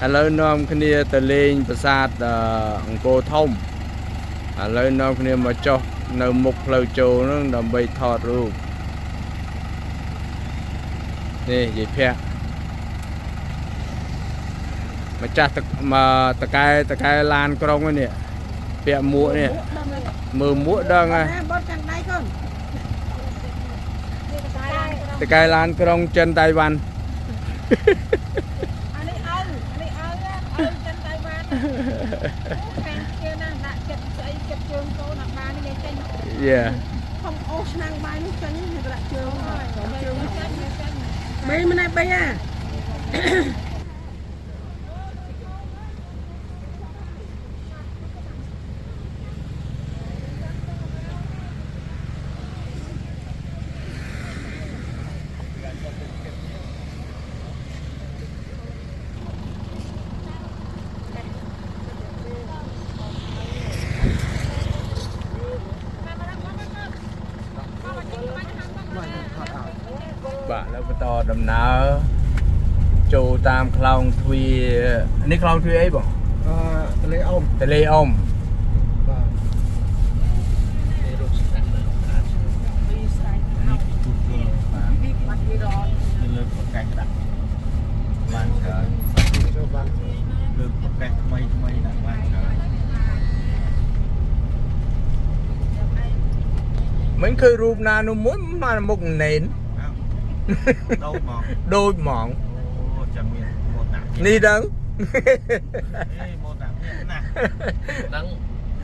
ឥឡូវនាំគ្នាទៅលេងប្រាសាទអង្គរធំឥឡូវនាំគ្នាមកចុះនៅមុខផ្លូវចូលហ្នឹងដើម្បីថតរូបនេះយាយភ័ក្រម្ចាស់តកែឡានក្រុងនេះពាក់មួកនេះមើលមួកដឹងហ៎តកែឡានក្រុងចិនតៃវ៉ាន់Yeah. Không ô sang bay nước chân thì lại trường bay bên này bay à. Bạn nó có to đầm ná châu tam clown thui này clown thui ấy bỏ tê lê ôm mình khơi rùm na nó muốn mà một nền đôi mỏng đi đắng đắng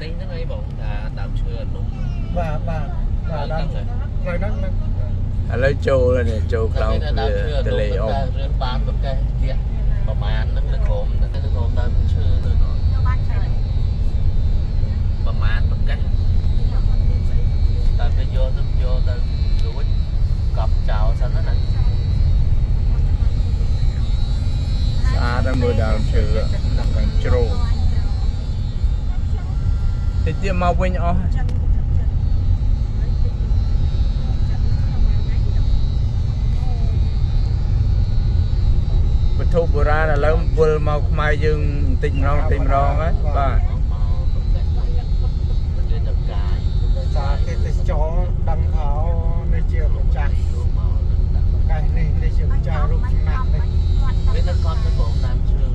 đi nó ngay bọn là tạm chưa đúng và đang rồi đang lấy châu là nè châu clown tê lê ôm riêng bán một cái điện bảo mà nó khổm đang chưa rồi bảo mà một cái tại bây giờ tôi rủi cặp chào sao nó này xa ra mưa đào chữ nằm càng trâu thì tiêm mau quên ó bật thu bữa ra là lâu vừa mau mai dừng tình rong ấy bà cái chó đằng tháo này chiều một chặt cái này chiều một chặt rụt nặng này biết nó con nó cũng làm chưa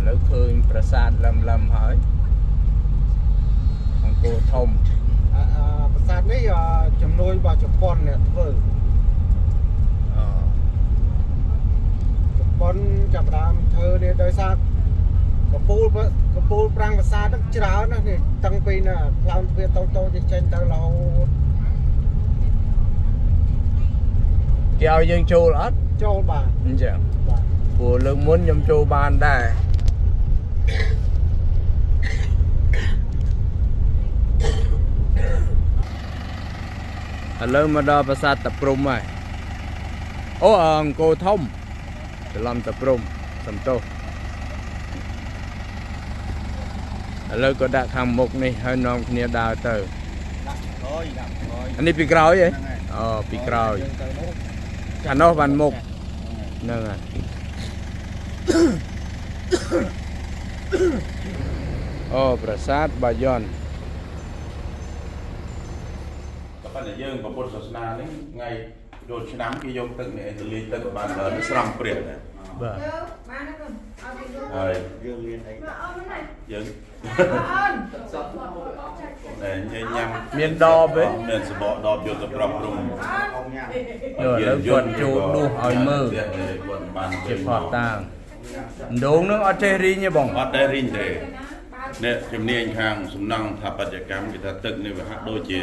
lớp khơi prasad lâm hỏi ông cô thông prasad này chấm nuôi vào chấm con này vợ chấm con chấm đam thơ này đời sát cái pool prang prasad nó cháo nó này tăng pin nè làm việc tàu đi trên tàu lâu kéo dân châu lắm châu bà chẳng của lượng muốn nhầm châu ban đây lớn mà đo prasad tập trung này ô cô thông để làm tập trung sầm tô lớn có đã tham mục này hơi non kia đào từ anh đi pi cào vậy pi cào anh nó bàn mục nè prasad Bayon ប៉ុន្តែយើងពុទ្ធសាសនានេះថ្ងៃចូលឆ្នាំគេយកទឹកនេះទៅលាយទឹកបានដល់ស្រង់ព្រះដែរបាទបានហើយយើងមានអីយើងញ៉ាំមានដបទេមានសបកដបយកទៅប្រប់រុំលើគាត់ចូលដួសឲ្យមើលជាផតតាងដងនឹងអត់ចេះរីងទេបងអត់ដែររីងទេនេះជំនាញខាងសំណង់ថាបត្យកម្មគេថាទឹកនេះវាហាក់ដូចជា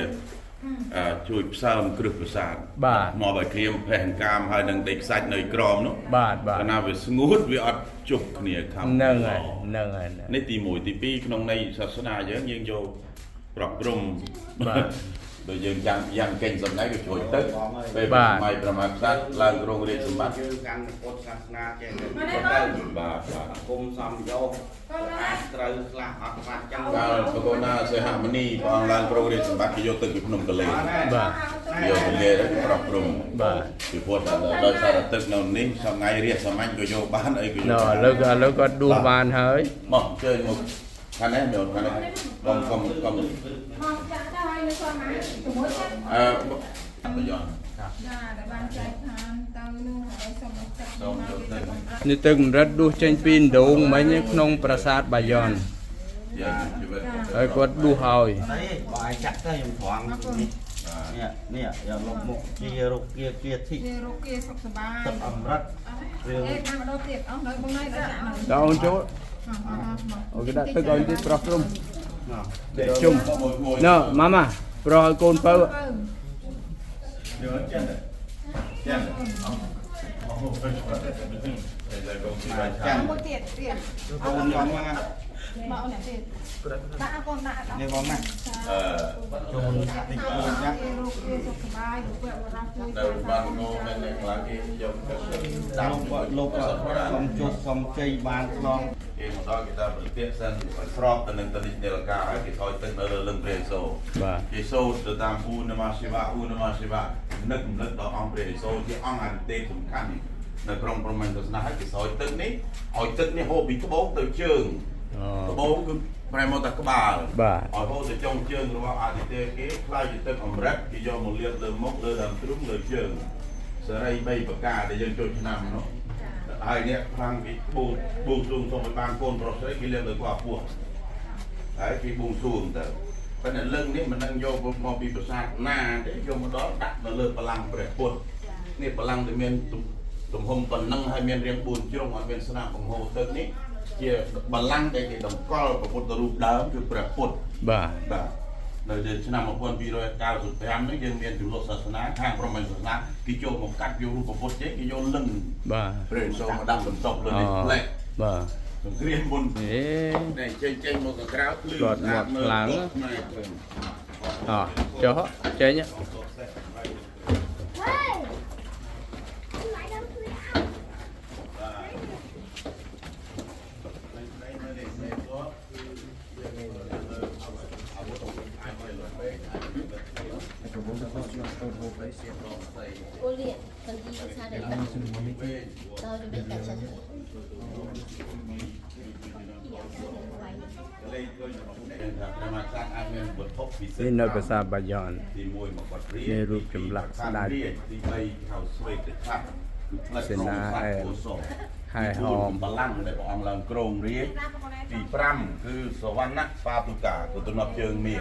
ជួយផ្សើមគ្រឹះប្រាសាទបាទមកឲ្យគ្រាមផេះអង្កាមហើយនឹងដីខ្សាច់នៅក្រមនោះបាទកាលណាវាស្ងួតវាអត់ជប់គ្នាខំហ្នឹងហើយនេះទី1ទី2ក្នុងន័យសាសនាយើងយកប្រកព្រំបាទ Bây giờ dàn kênh dòng này cái chuỗi tức về màyប្រមាណខ្សាត់ឡើងគ្រងរាជសម្បត្តិគឺកាន់ពុទ្ធសាសនាចេះបាទគុំសំយោអាចត្រូវខ្លះអត់ខ្វះចឹងដល់បកូនណាសេហមនីព្រះអង្គឡើងគ្រងរាជសម្បត្តិគេយកទឹកពីភ្នំកលេបាទ យកលាប្រោះព្រំ បាទ ពីព្រោះដោយសារទឹកនៅនេះថ្ងៃរៀបសម័យក៏យកបានអីក៏យក ឥឡូវគាត់ដួសបានហើយ មកជើញមកខាងនេះមានខាងនេះកុំ មកចាក់ទៅហើយនៅស្មាជាមួយចាក់ ប្រយោជន៍ ណាដែលបានចែកឋានទៅនោះឲ្យសុំឲ្យទឹក សូមយកទៅ នេះទឹកកម្រិតដួសចេញពីដងមិញក្នុងប្រាសាទបាយ័ន យើងជីវិត ហើយគាត់ដួសហើយ đấy bà chặt tới dùng thoáng nè nè giờ lục một kia rục kia kia thị ជារោគគេសុខសប្បាយ tập ẩm rất អេតាមម្ដងទៀតអស់នៅបងណៃដល់ចាក់នៅ ដល់អូនចូលអូគេដាក់ទឹកឲ្យទីប្រោះព្រំ Nào. តែជុំណ៎ម៉ាម៉ាប្រោះឲ្យកូនបើ យកចិនចិនអូអូតែកុំទីបា Chặt. មួយទៀត Con nhóm mà មកអូនទៀតដាក់កូនដាក់ nghe con này ចូល Tịch cô ចាក់ nhắc រោគគេសុខសប្បាយលោកពាក់បរោះជួយ នៅបានងនៅខ្លាំងគេយកទៅដាក់ Lục gọi lục xong chụp xong cây bàn xong គេមកដល់គេថាប្រទេសសិនឲ្យស្របទៅនឹងតនិចនេលកាហើយគេថយទឹកនៅលើលឹងព្រះឥសូរ បាទ គេសូត្រទៅតាមឧណមាសិវៈឧណមាសិវៈនឹករំលឹកដល់អង្គព្រះឥសូរជាអង្គអន្តេសំខាន់នៅក្នុងព្រហ្មញ្ញសាសនាហើយគេស្រោចទឹកនេះឲ្យទឹកនេះហូរពីត្បូងទៅជើង អូ ត្បូងគឺប្រែមកតែក្បាល បាទ ឲ្យហូរទៅចុងជើងរបស់អាទិទេពគេខ្លាយជាទឹកអម្រឹតគេយកមកលាបលើមុខលើដើមទ្រូងលើជើងសេរី3ប្រការដែលយើងចូលឆ្នាំនោះហើយអ្នកខ្លាំងគេបួងសួងសូមឲ្យបានកូនប្រុសស្រីគេលាបលើក្បាលពោះហើយគេបួងសួងទៅប៉ុន្តែលឹងនេះមិនដឹងយកមកពីប្រាសាទណាទេយកមកដល់ដាក់នៅលើបល្ល័ង្កព្រះពុទ្ធនេះបល្ល័ង្កដែលមានទំហំប៉ុណ្ណឹងហើយមានរាង4ជ្រុងហើយមានស្នាមបង្ហូរទឹកនេះជាបល្ល័ង្កដែលគេតម្កល់ព្រះពុទ្ធរូបដើមគឺព្រះពុទ្ធ បាទ បាទនៅឆ្នាំ1295នេះយើងមានចំនួនសាសនាខាងព្រហ្មញ្ញសាសនាគេចូលមកកាត់យករូបពុទ្ធចេញគេយកលឹង បាទ ព្រះសូរមកដាក់បន្ទប់លើនេះផ្លែក បាទ សង្គ្រាមមុន អេ តែចេញមកក្រៅភ្លឺ គាត់មកខ្លាំង អោះចុះចេញ cô luyện cần đi xa đấy tao chuẩn bị cả chân ប្រមាណសាស្ត្រអាចមានវត្ថុពិសេស នេះនៅប្រាសាទបាយ័ន ទី1មកគាត់រៀ នេះរូបចម្លាក់ស្ដេច ទី3ហៅស្វេតខាត់គឺផ្លិត សេនាអែល ហែហម បល្ល័ង្កដែលព្រះអង្គឡើងគ្រងរាជ្យទី5គឺសវណ្ណៈបាតុកាគឺទំនាប់ជើងមាស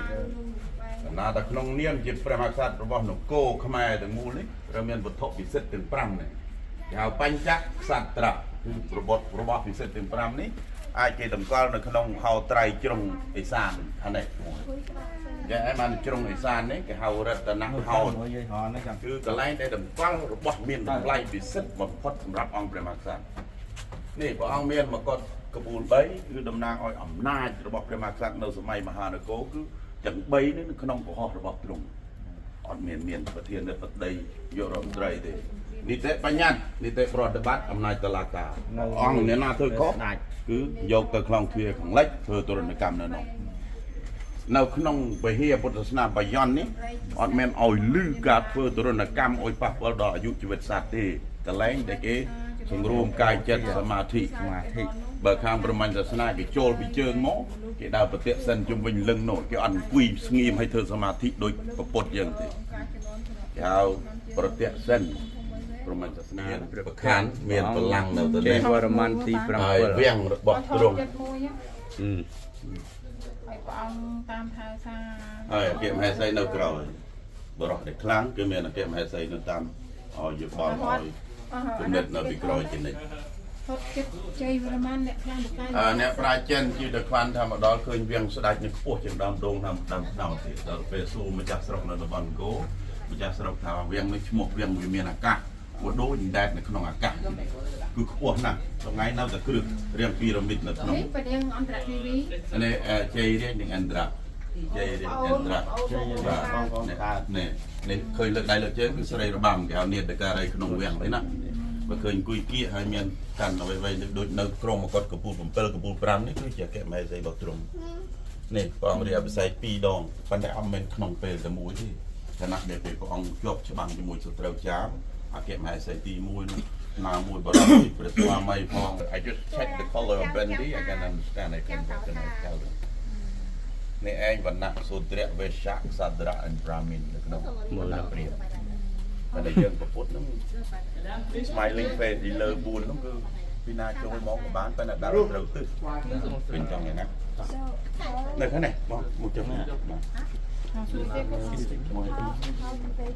ណាតែក្នុងនាមជាព្រះមហាក្សត្ររបស់នគរខ្មែរទាំងមូលនេះត្រូវមានវត្ថុពិសិដ្ឋទាំង5នេះគេហៅបញ្ចក្សត្រៈគឺរបស់ពិសិដ្ឋទាំង5នេះអាចគេតម្កល់នៅក្នុងហោត្រៃជ្រុងឥសានខាងនេះយ៉ាងឯបានជ្រុងឥសាននេះគេហៅរតនហោត Ngồi dây hò nó chẳng គឺកន្លែងដែលតម្កល់របស់មានតម្លៃពិសិដ្ឋបំផុតសម្រាប់អង្គព្រះមហាក្សត្រនេះព្រះអង្គមានមកុដកបួល3គឺតំណាងឲ្យអំណាចរបស់ព្រះមហាក្សត្រនៅសម័យមហានគរគឺទាំង3នេះនៅក្នុងកុហករបស់ទ្រង់អត់មានប្រធានបតីយករដ្ឋមន្ត្រីទេនីតិបញ្ញត្តិនីតិប្រតិបត្តិអំណាចតុលាការអង្គអ្នកណាធ្វើខុសគឺយកទៅក្នុងទ្វារខាងលិចធ្វើទរណកម្មនៅនោះនៅក្នុងពហិពុទ្ធសាសនាបាយ័ននេះអត់មានឲ្យលឺការធ្វើទរណកម្មឲ្យប៉ះពាល់ដល់អាយុជីវិតសត្វទេកន្លែងដែលគេសង្រួមកាយចិត្តសមាធិ បើខាងព្រហ្មញ្ញសាសនាគេចូលពីជើងមកគេដើរប្រតិសិនជុំវិញលឹងនោះគេអត់អង្គុយស្ងៀមឲ្យធ្វើសមាធិដូចពុទ្ធយើងទេគេហៅប្រតិសិនព្រហ្មញ្ញសាសនាព្រះប្រខានមានបលាំងនៅទៅ ចេ នេះ ញវរ្ម័នទី ហើយវាំងរបស់ទ្រង់ ចិត្តមួយ 7 ឲ្យព្រះអង្គតាមថែសា ហើយអគ្គមហេសីនៅក្រោយបរោះដែលខ្លាំងគឺមានអគ្គមហេសីនៅតាមឲ្យយោបល់ឲ្យចំណិតនៅពីក្រោយជានិច្ច ហត់ចិត្តជ័យវរ្ម័នអ្នកខ្លាំងបកាយ អ្នកប្រាជ្ញជាដល់ខ្វាន់ថាមកដល់ឃើញវាំងស្ដេចនៅខ្ពស់ជាងដើមដូងតាមស្នោទៀតដល់ពេលសួរម្ចាស់ស្រុកនៅតំបន់អង្គរម្ចាស់ស្រុកថាវាំងនេះឈ្មោះវាំងវាមានអាកាសវាដូចដែកនៅក្នុងអាកាសគឺខ្ពស់ណាស់ថ្ងៃនៅតែគ្រឹះរាងពីរ៉ាមីតនៅក្នុង នេះប្រទៀងអន្តរជាតិនេះ នេះជ័យរាជនិងអន្តរជ័យរាជអន្តរ នេះឃើញលើកដៃលើកជើងគឺស្រីរបាំគេហៅនាដការីក្នុងវាំងទេណាបើឃើញអង្គុយគៀកហើយមានកាន់អ្វីៗដូចនៅក្រុងមកគាត់កពូល7កពូល5នេះគឺជាអគ្គមហេសីរបស់ទ្រង់នេះព្រះអង្គរៀបអភិសេក2ដងប៉ុន្តែអត់មែនក្នុងពេលតែមួយទេ ខណៈដែលពេលព្រះអង្គជាប់ច្បាំងជាមួយសត្រូវចាមអគ្គមហេសីទី1នោះណាមួយបរិបទព្រះស្វាមីផង I just check the color of Bendy I can understand I can tell them នេះឯងវណ្ណៈសូត្រៈវេស្សៈក្សត្រៈ and Brahmin នៅក្នុងវណ្ណៈព្រាហ្មណ៍តែយើងប្រពុតហ្នឹង smiling face ទីលើ4ហ្នឹងគឺពីណាចូលមកក៏បានតែដល់ត្រូវទិសវិញចឹងយ៉ាងណានៅខាងនេះបងមកចុះណាបាទ How do they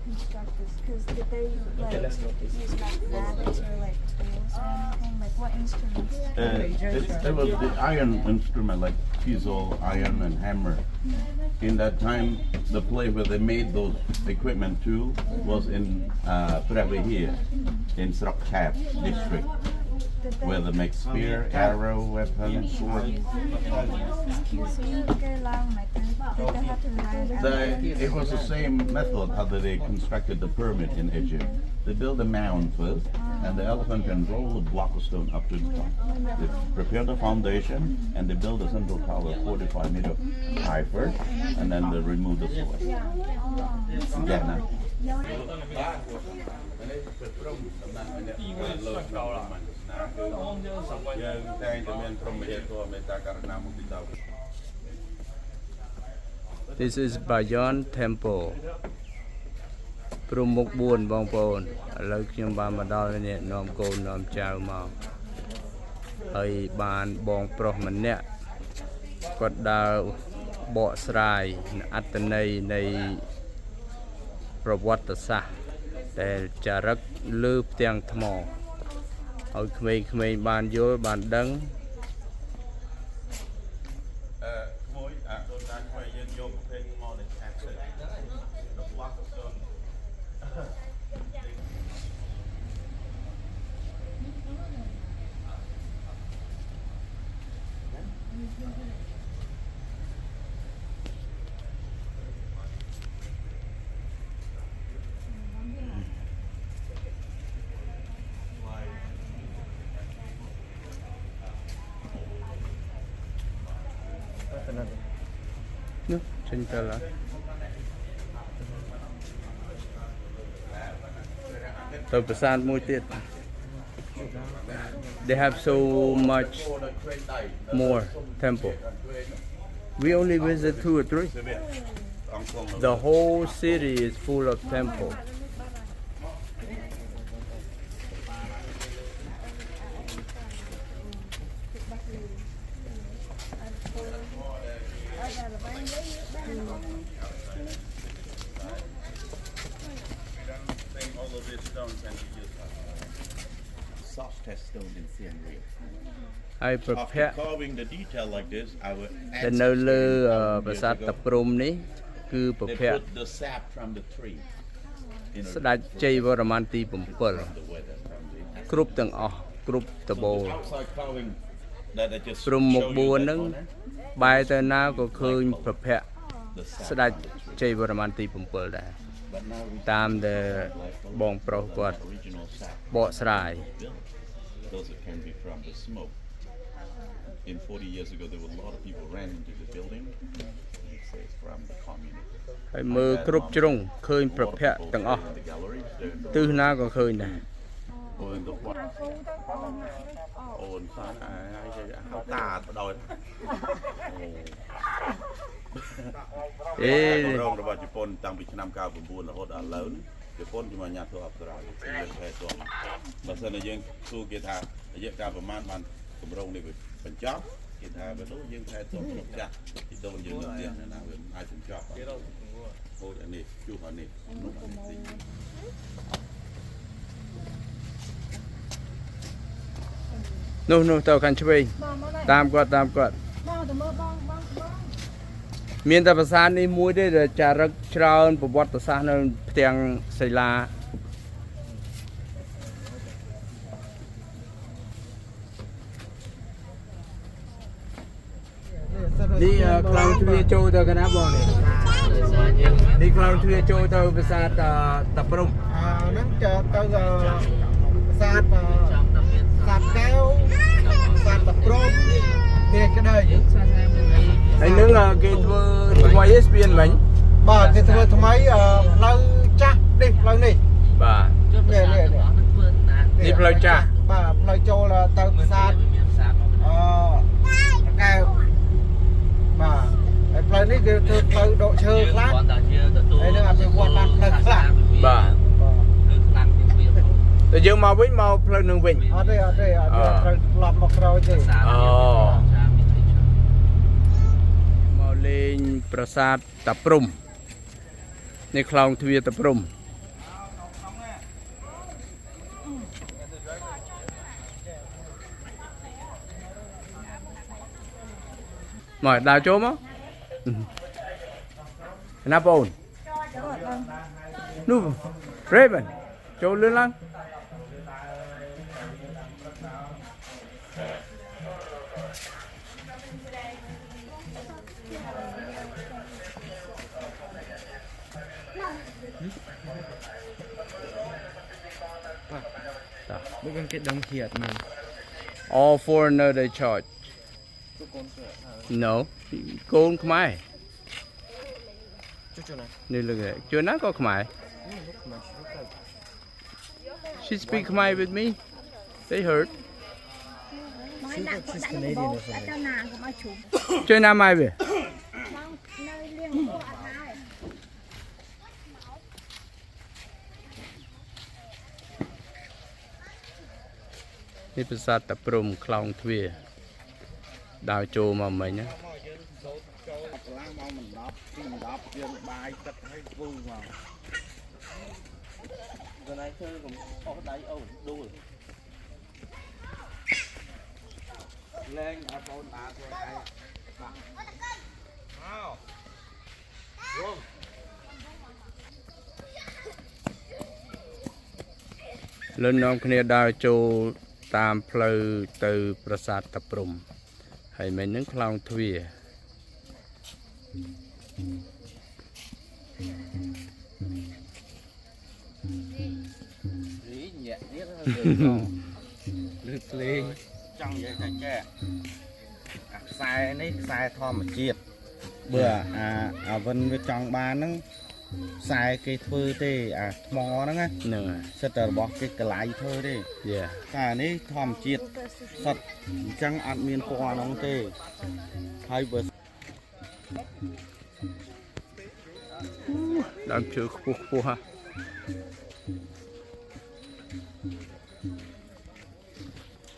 construct this? Because did they use like rabbits or like tools or anything? Like what instruments? It was the iron instrument like chisel, iron and hammer. In that time, the place where they made those equipment too was in Prewe here, in Srokchap district, where they make spear, arrow, weapon, sword. It was the same method how they constructed the pyramid in Egypt. They build a mound first, and the elephant can roll a block of stone up to the top. They prepare the foundation, and they build a central tower 45 meters high first, and then they remove the sword. Yeah, now. យើងតែងតែមានព្រមវិហារធម៌មេត្តាករុណាមុទិតា This is Bayon Temple ព្រំមុខ4បងប្អូនឥឡូវខ្ញុំបានមកដល់នេះនាំកូននាំចៅមកហើយបានបងប្រុសម្នាក់គាត់ដើរបកស្រាយអត្ថន័យនៃប្រវត្តិសាស្ត្រដែលចារឹកលើផ្ទាំងថ្មឲ្យក្មេងៗបានយល់បានដឹងក្មួយដូចថាក្មួយយើងយកប្រភេទមកនេះអាចទៅរបស់ទៅ នោះចេញទៅឡើយទៅប្រាសាទមួយទៀត They have so much more temple. We only visit 2 or 3. The whole city is full of temple. Soft test stone in Siem Reap. I prepare After carving the detail like this, I will តែនៅលើប្រាសាទតាព្រំនេះគឺប្រ they ភព put the sap from the tree. ស្ដេចជ័យវរ្ម័នទី 7 The weather from the គ្រប់ទាំងអស់គ្រប់តបូរ outside carving that I just ព្រំមុខ show you 4 that ហ្នឹង corner, បែរទៅណាក៏ឃើញប្រភព the sap ស្ដេចជ័យវរ្ម័នទី 7 ដែរ but now we តាមដែលបងប្រុសគាត់ original sap បកស្រាយ built. Those that can be from the smoke. In 40 years ago, there were a lot of people ran into the building. It says from the communist. ហើយមើលគ្រប់ជ្រុងឃើញប្រភពទាំងអស់ In the galleries, they're ទិសណាក៏ឃើញដែរ oh, in the what? Oh, in fact, how bad, but no. អេ រងរបស់ជប៉ុនតាំងពីឆ្នាំ99រហូតដល់ឥឡូវជប៉ុនជាមួយអាញាធិបតេយ្យអប្សរាយើងខែទាន់បើសិនតែយើងសួរគេថារយៈកាលប្រមាណបានគម្រោងនេះបញ្ចប់គេថាបើនោះយើងខែទាន់គ្រប់ចាស់ទីដូនយើងនៅផ្ទះណាវាអាចបញ្ចប់ហូតអានេះជួបអានេះនោះអានេះទីនោះទៅខាងឆ្វេងតាមគាត់ បងទៅមើលបង មានតែប្រាសាទនេះមួយទេដែលចារឹកច្រើនប្រវត្តិសាស្ត្រនៅផ្ទាំងសិលានេះខ្លោងទ្វារចូលទៅកណាបងនេះខ្លោងទ្វារចូលទៅប្រាសាទតាព្រំ ហ្នឹងទៅប្រាសាទកែវប្រាសាទតាព្រំទេក្តី ហើយនឹងគេធ្វើថ្មីឯងស្ពានមិញ ម bà cái thưa thầm ấy lâu chắc đi lâu đi បាទ nè nè nè នេះផ្លូវចាស់ bà lâu châu là tao sát cái bà lâu này cái lâu độ chơi khác đây là cái quan ban lâu khác បាទតែយើងមកវិញមកផ្លូវនឹងវិញ ở đây lọt một rồi thì អូមកលេងប្រាសាទតាព្រំនេះខ្លោងទ្វារតាព្រំមកដើរចូលមកណាបងនោះ Raven ចូលលឿនឡើងដូចគេដឹងធៀបមែន All foreigner they charge No កូនខ្មែរនេះលើកជួនណាក៏ខ្មែរ She speak Khmer with me they heard Nói nặng có đã được bố, đã cho nàng cũng ai chụp. chơi nam ai về Mong nơi liêng của anh ai.នេះប្រាសាទតាព្រំខ្លោងទ្វារដើរចូលមកមិញណា lên ở con đá thôi ai lên nông kiaដើរចូលតាមផ្លូវទៅប្រាសាទតាព្រំហើយមិញហ្នឹងខ្លោងទ្វារ nhẹ biết lướt lên trong vậy cái che sai này sai thò mà chiết bữa vân với trong ba nó sai cái phơi tê mò đó nghe ហ្នឹងហើយ sẽ trở bỏ cái lại thôi đi Yeah này thòm chiết sật chẳng ăn miên qua nó tê hay bữa ដើមឈើខ្ពស់ខ្ពស់ហ่ะ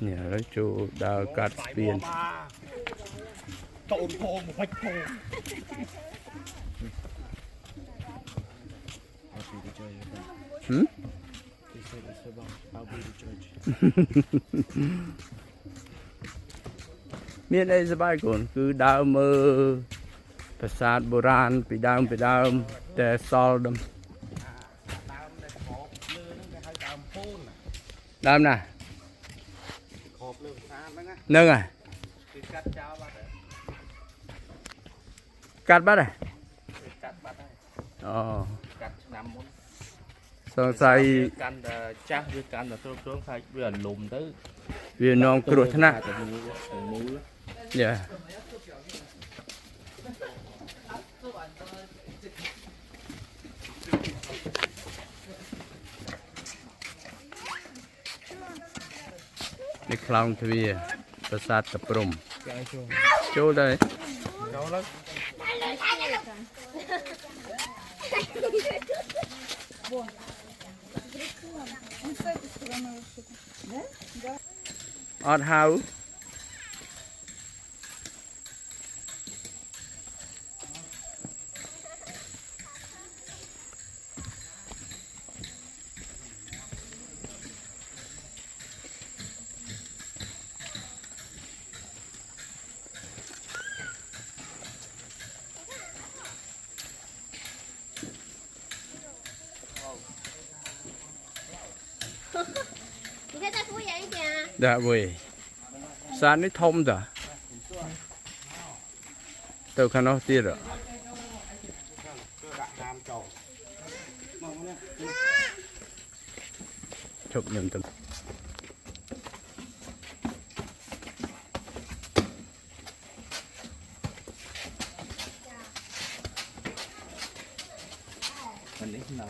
នេះឥឡូវចូលដើរកាត់ស្ពាន tộn thô một vạch thô Hmm? Miền đây sẽ bài còn cứ đào mơប្រាសាទបុរាណពីដើមតែសល់ដើមណា hộp lương xa đó nghe ហ្នឹងហើយ thì cắt cháo bắt đấy កាត់បាត់ហើយ cắt bắt đấy អូ cắt nằm muốn សង្ស័យ căn chắc với căn là tôi xuống khai vừa lùm tới វានាំគ្រោះថ្នាក់ mũ យ៉ា នេះខ្លោងទ្វារប្រាសាទតាព្រំចូលដែរ cháu lắmអត់ហៅ Chị thấy ta vui vậy kìa. Dạ vậy Sàn nó thông rồi Từ khả nó tiết rồi Chụp nhầm tầm Maybe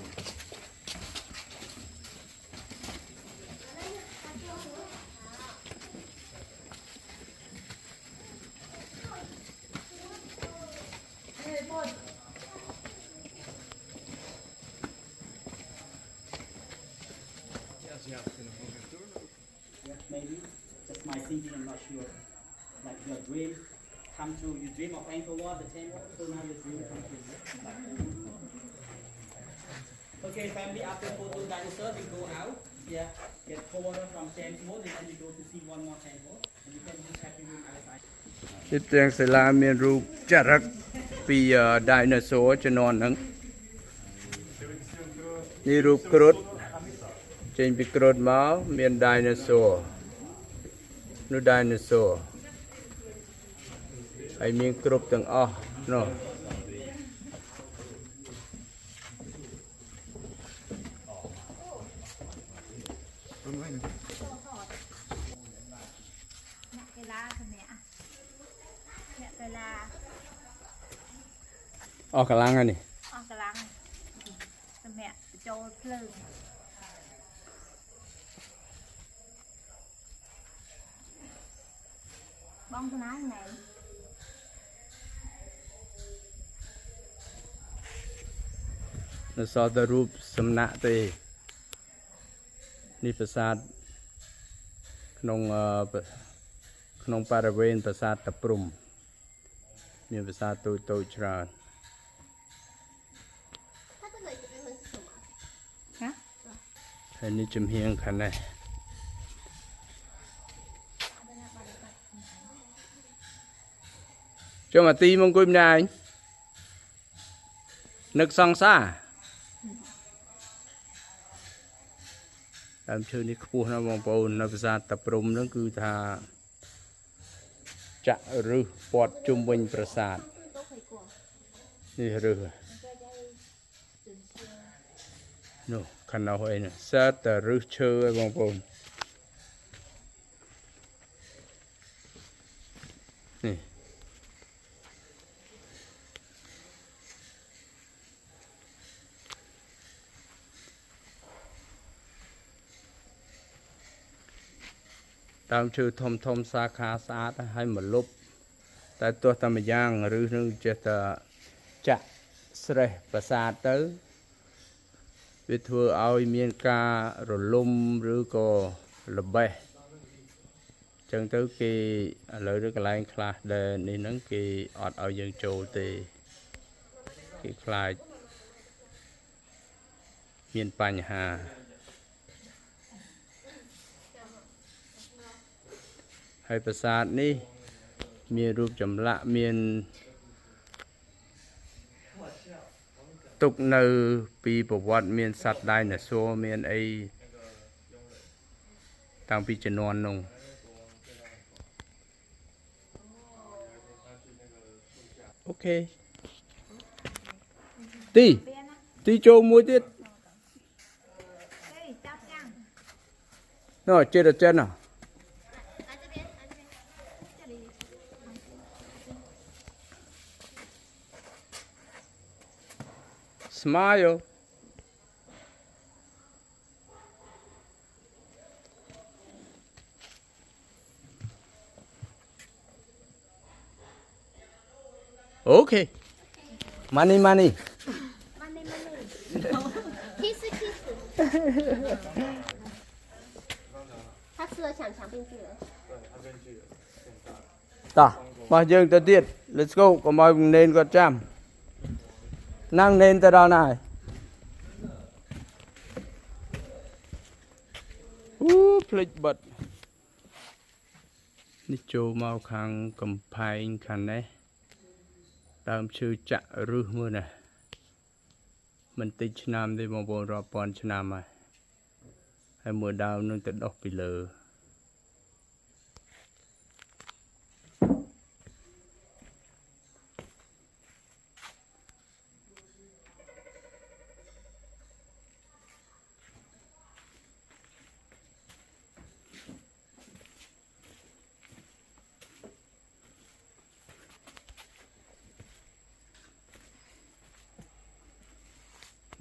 just my thinking, I'm not sure. Like your dream come true. You dream of Angkor Wat, the temple, so now your dream come true. Okay, family, after photo dinosaur, we go out. Yeah, get water from James Wood, and then we go to see one more temple. And you can just happy room outside. ទីទាំងសាលាមានរូបចារឹកពី dinosaur ជំនាន់ហ្នឹងនេះរូបគ្រុឌចេញពីគ្រុឌមកមាន dinosaur នោះ dinosaur ហើយមានគ្រប់ទាំងអស់នោះ អស់កម្លាំងហើយនេះ អស់កម្លាំងសម្រាប់ចូលភ្លើងបងស្នាណែ នៅសល់តែរូបសំណាក់ទេនេះប្រាសាទក្នុងបរិវេណប្រាសាទតាព្រំមានប្រាសាទតូចៗច្រើន ហើយនេះចំហៀងខាងនេះចូលមកទីមកអង្គុយម្នាក់ឯងនឹកសង្សារដើមឈើនេះខ្ពស់ណាស់បងប្អូននៅប្រាសាទតាព្រំហ្នឹងគឺថាចាក់រឹសព័ទ្ធជុំវិញប្រាសាទនេះរឹសនោះខាងនោះឯនេះសើតែរឹសឈើឯងបងប្អូននេះដើមឈើធំសាខាស្អាតហើយមកលុបតែទោះតែម្យ៉ាងរឹសនឹងចេះតែចាក់ស្រេះប្រាសាទទៅវាធ្វើឲ្យមានការរលំឬក៏ល្បេះចឹងទៅគេឥឡូវនេះកន្លែងខ្លះដែលនេះហ្នឹងគេអត់ឲ្យយើងចូលទេគេខ្លាចមានបញ្ហាហើយប្រាសាទនេះមានរូបចម្លាក់មានទុកនៅពីប្រវត្តិមានសត្វដៃណាសូរមានអីតាំងពីជំនាន់នោះអូខេទីចូលមួយទៀតនោះចេះតែចេះណាSmile. Okay. Money. Money. Kiss. 他吃了想病去了。តាមកយើងទៅទៀត Let's go កុំឲ្យនេនគាត់ចាំนั่งเน้นแต่เราหน่อยพลิกบัดนี่โจมาข้างกำแพงขันนี้ตามชื่อจะรู้มือนะมันติดชนามได้มาบนรอปอนชนามมาให้มือดาวนึงจะดอกไปเลย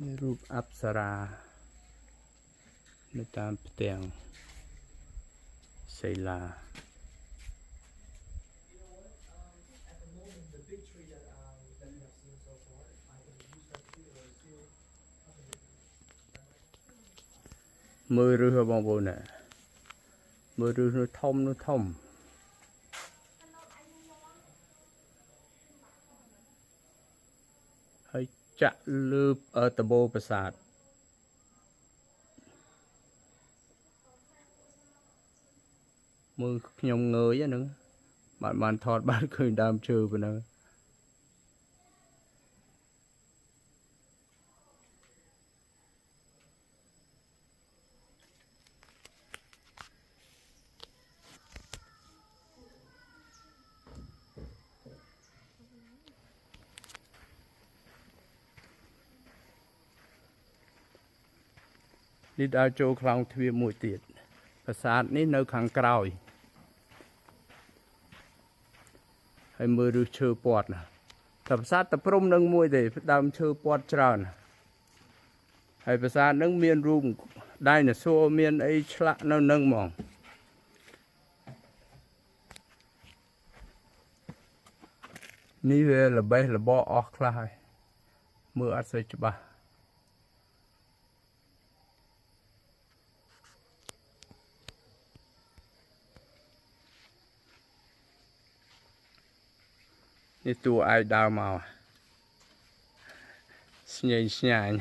นี่รูปอัปสราในตามเตียงไซลามือเรือบางบนน่ะมือเรือนู่นทมให้จะลืบตะโบประสาทมือขยมเงยนึงbạnถอดบ้านคืนดามเชื่อไปนะนี่ดาวโจคลองทวีมวยติดประสาทนี้នៅខាងក្រោយហើយមើលឬឈើពាត់ណាតែប្រាសាទតែព្រំនឹងមួយទេដើមឈើពាត់ច្រើនហើយប្រាសាទនឹងមានរូបដៃណាសួរមានអីឆ្លាក់នៅនឹងហ្មងនេះវាល្បេះល្បោអស់ខ្លះហើយមើលអត់សូវច្បាស់นี่ตัวไอ้ดาวมาស្ញែងស្ញាញ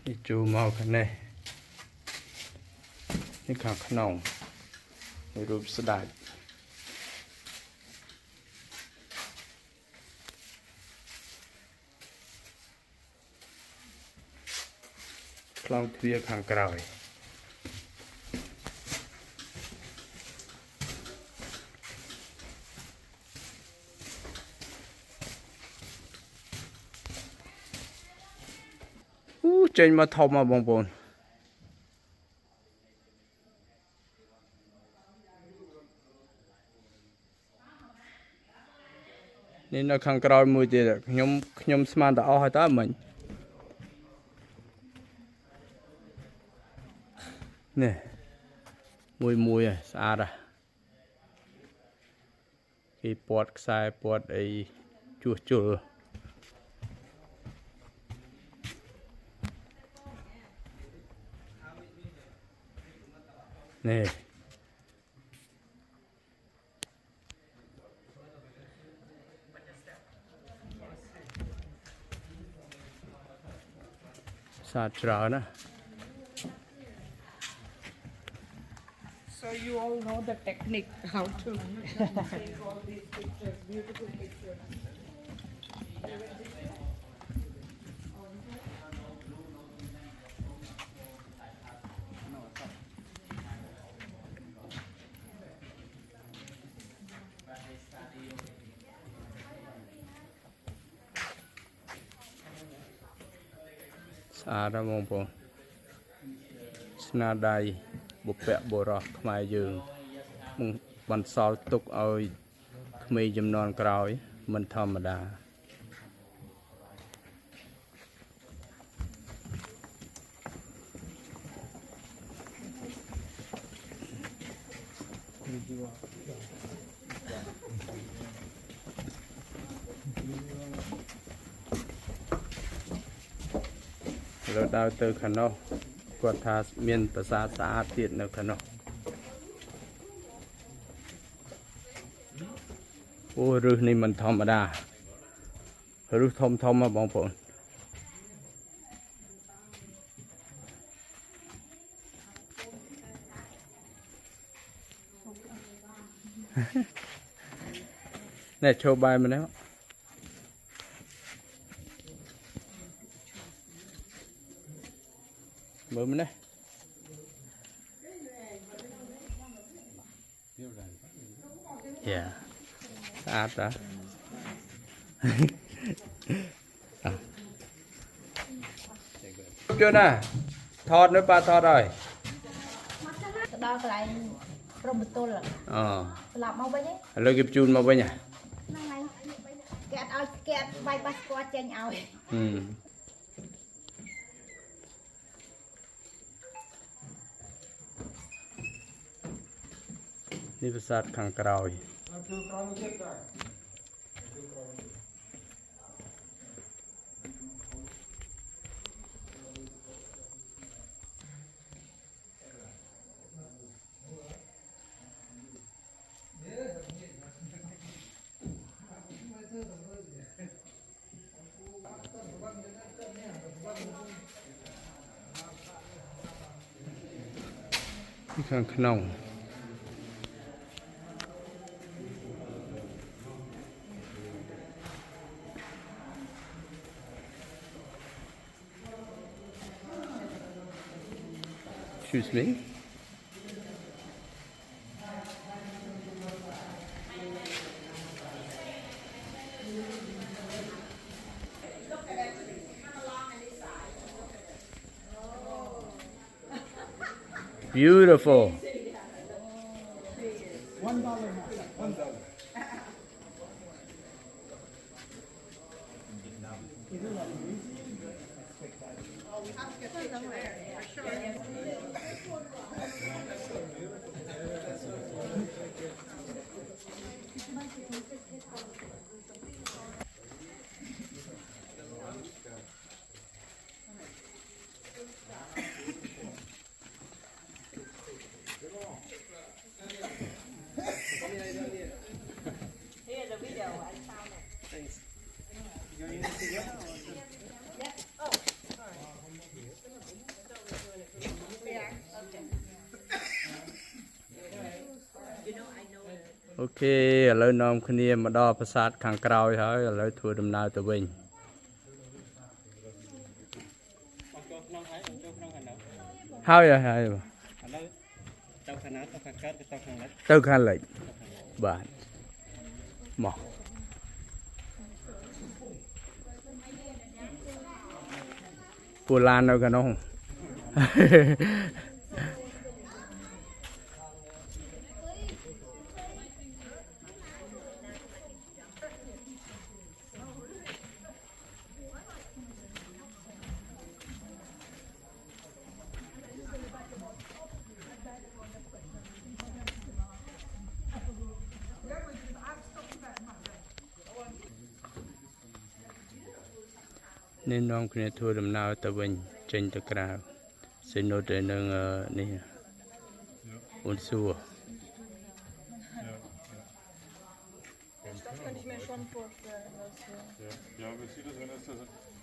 នេះចូលមកខាងនេះនេះខាងក្នុងរូបស្ដេចខ្លងទ្វារខាងក្រោយចេញមកធំមកបងប្អូននេះនៅខាងក្រោយមួយទៀតខ្ញុំស្មានតែអស់ហើយតើមិញនេះមួយហើយស្អាតហ่ะគេពាត់ខ្សែពាត់អីជួសជុលនេះសាច្រើនណា So you all know the technique how to take all these pictures, beautiful pictures. ស្អាតណាស់បងប្អូនស្នាដៃបុព្វបុរសខ្មែរយើងបន្សល់ទុកឲ្យក្មេងជំនាន់ក្រោយមិនធម្មតាเราดาวទៅខាងនោះគាត់ថាមានប្រាសាទស្អាតទៀតនៅខាងនោះអូរឹសនេះមិនធម្មតារឹសធំមកបងប្អូននេះឈប់បាយមកនេះមើលមកនេះយ៉ាស្អាតតា chưa nè thọt nữa ba thọt rồi Đó cái lại rồng bịch tôi là làm mau bên ấy lấy kịp chun mà bên nhỉ năng này kẹt bay bắt qua trên aoนี่ประสาทขังกรอย ข้างขนม Excuse me. Beautiful. Ok, ឥឡូវនាំគ្នាមកដល់ប្រាសាទខាងក្រោយហើយឥឡូវធ្វើដំណើរទៅវិញហើយហើយ ឥឡូវទៅខាងណាទៅខាងកើតទៅខាងលិច ទៅខាងលិចបាទមកពូឡាននៅខាងនោះ nên non kia thua đầm nào ta bình trên ta cào xin nốt để nâng này ôn xua Das kann ich mir schon vorstellen. Dass, Ja, aber sieht das, wenn es das